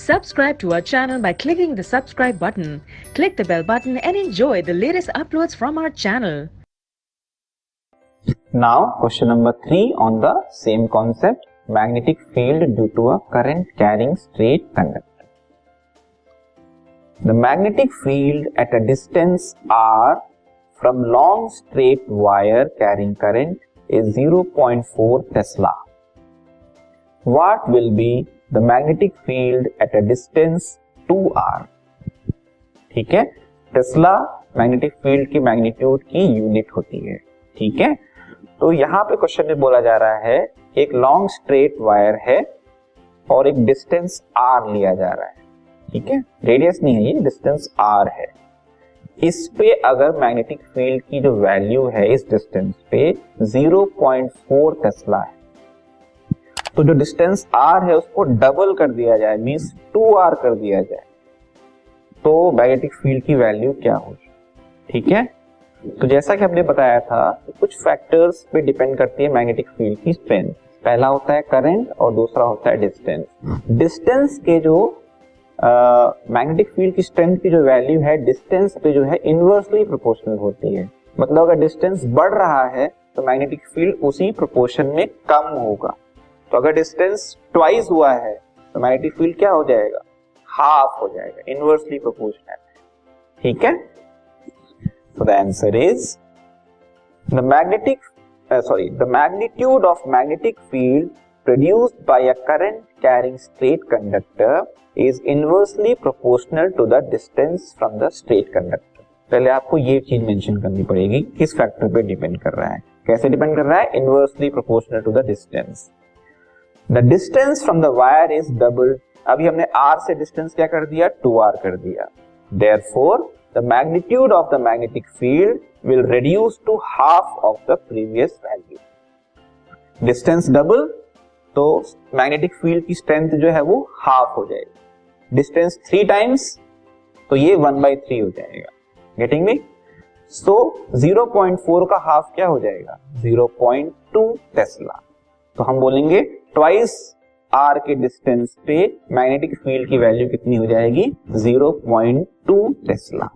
Subscribe to our channel by clicking the subscribe button. Click the bell button and enjoy the latest uploads from our channel. Now question number 3 on the same concept, magnetic field due to a current carrying straight conductor. The magnetic field at a distance r from long straight wire carrying current is 0.4 Tesla. What will be the magnetic field at a distance 2r? ठीक है, Tesla magnetic field की magnitude की unit होती है. ठीक है, तो यहाँ पे क्वेश्चन में बोला जा रहा है एक लॉन्ग स्ट्रेट वायर है और एक डिस्टेंस r लिया जा रहा है. ठीक है, रेडियस नहीं है, ये डिस्टेंस r है. इस पे अगर मैग्नेटिक फील्ड की जो वैल्यू है इस डिस्टेंस पे 0.4 टेस्ला है, तो जो डिस्टेंस r है उसको डबल कर दिया जाए, मींस 2r कर दिया जाए, तो मैग्नेटिक फील्ड की वैल्यू क्या होगी. ठीक है, तो जैसा कि हमने बताया था कुछ फैक्टर्स पे डिपेंड करती है मैग्नेटिक फील्ड की स्ट्रेंथ. पहला होता है करंट और दूसरा होता है डिस्टेंस. डिस्टेंस के जो मैग्नेटिक फील्ड की स्ट्रेंथ की जो वैल्यू है डिस्टेंस पे जो है इनवर्सली प्रोपोर्शनल होती है. मतलब अगर डिस्टेंस बढ़ रहा है तो मैग्नेटिक फील्ड उसी प्रोपोर्शन में कम होगा. तो अगर डिस्टेंस ट्वाइस हुआ है तो मैग्नेटिक फील्ड क्या हो जाएगा, हाफ हो जाएगा, इनवर्सली प्रोपोर्शनल. ठीक है, so the answer is the magnitude of magnetic field produced by a current carrying straight conductor is inversely proportional to the distance from the straight conductor. पहले आपको ये चीज मेंशन करनी पड़ेगी, किस फैक्टर पे डिपेंड कर रहा है. कैसे डिपेंड कर रहा है, inversely proportional to the distance. The distance from the wire is double. अभी हमने r से डिस्टेंस क्या कर दिया, 2r कर दिया. Therefore, the magnitude of the magnetic field will reduce to half of the previous value. Distance double तो magnetic field की स्ट्रेंथ जो है वो हाफ हो जाएगी. डिस्टेंस 3 टाइम्स तो ये 1/3 हो जाएगा. Getting me? सो 0.4 का हाफ क्या हो जाएगा, 0.2 टेस्ला. तो हम बोलेंगे ट्वाइस r के डिस्टेंस पे मैग्नेटिक फील्ड की वैल्यू कितनी हो जाएगी, 0.2 टेस्ला.